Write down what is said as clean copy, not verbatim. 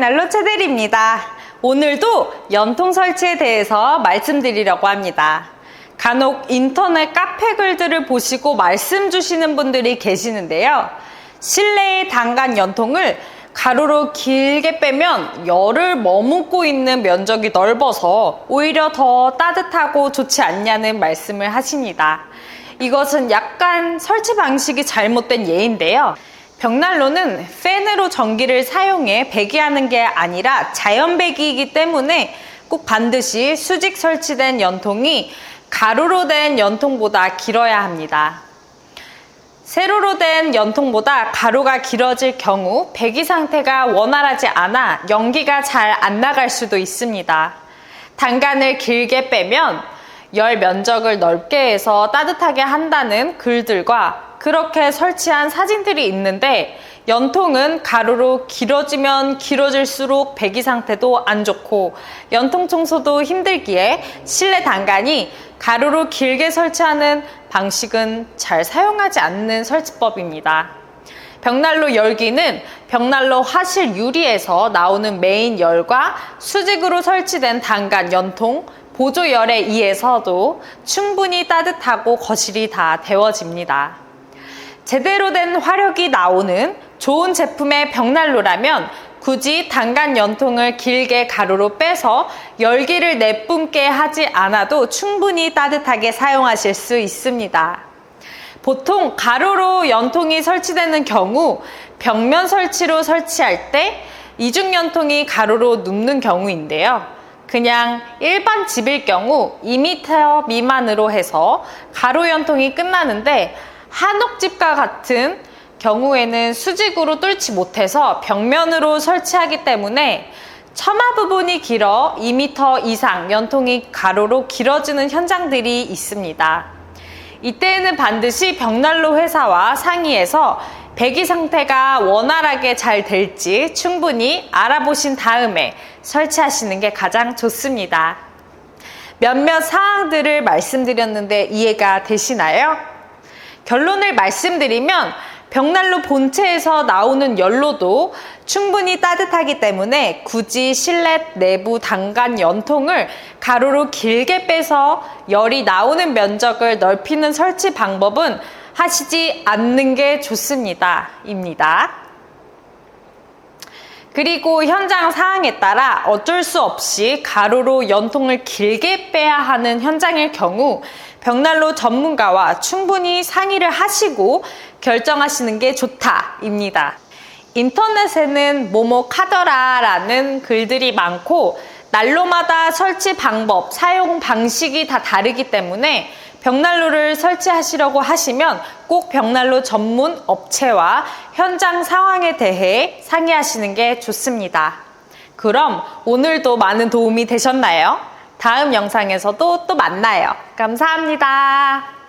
벽난로 최대리입니다. 오늘도 연통 설치에 대해서 말씀드리려고 합니다. 간혹 인터넷 카페 글들을 보시고 말씀 주시는 분들이 계시는데요. 실내의 단간 연통을 가로로 길게 빼면 열을 머금고 있는 면적이 넓어서 오히려 더 따뜻하고 좋지 않냐는 말씀을 하십니다. 이것은 약간 설치 방식이 잘못된 예인데요. 벽난로는 팬으로 전기를 사용해 배기하는 게 아니라 자연 배기이기 때문에 꼭 반드시 수직 설치된 연통이 가로로 된 연통보다 길어야 합니다. 세로로 된 연통보다 가로가 길어질 경우 배기 상태가 원활하지 않아 연기가 잘 안 나갈 수도 있습니다. 단간을 길게 빼면 열 면적을 넓게 해서 따뜻하게 한다는 글들과 그렇게 설치한 사진들이 있는데 연통은 가로로 길어지면 길어질수록 배기 상태도 안 좋고 연통 청소도 힘들기에 실내 단간이 가로로 길게 설치하는 방식은 잘 사용하지 않는 설치법입니다. 벽난로 열기는 벽난로 화실 유리에서 나오는 메인 열과 수직으로 설치된 단간 연통, 보조열에 의해서도 충분히 따뜻하고 거실이 다 데워집니다. 제대로 된 화력이 나오는 좋은 제품의 벽난로라면 굳이 단간 연통을 길게 가로로 빼서 열기를 내뿜게 하지 않아도 충분히 따뜻하게 사용하실 수 있습니다. 보통 가로로 연통이 설치되는 경우 벽면 설치로 설치할 때 이중 연통이 가로로 눕는 경우인데요. 그냥 일반 집일 경우 2m 미만으로 해서 가로 연통이 끝나는데 한옥집과 같은 경우에는 수직으로 뚫지 못해서 벽면으로 설치하기 때문에 처마 부분이 길어 2m 이상 연통이 가로로 길어지는 현장들이 있습니다. 이때에는 반드시 벽난로 회사와 상의해서 배기 상태가 원활하게 잘 될지 충분히 알아보신 다음에 설치하시는 게 가장 좋습니다. 몇몇 사항들을 말씀드렸는데 이해가 되시나요? 결론을 말씀드리면 벽난로 본체에서 나오는 연로도 충분히 따뜻하기 때문에 굳이 실내 내부 단간 연통을 가로로 길게 빼서 열이 나오는 면적을 넓히는 설치 방법은 하시지 않는 게 좋습니다. 그리고 현장 상황에 따라 어쩔 수 없이 가로로 연통을 길게 빼야 하는 현장일 경우 벽난로 전문가와 충분히 상의를 하시고 결정하시는 게 좋다입니다. 인터넷에는 뭐뭐하더라라는 글들이 많고 난로마다 설치 방법, 사용 방식이 다 다르기 때문에 벽난로를 설치하시려고 하시면 꼭 벽난로 전문 업체와 현장 상황에 대해 상의하시는 게 좋습니다. 그럼 오늘도 많은 도움이 되셨나요? 다음 영상에서도 또 만나요. 감사합니다.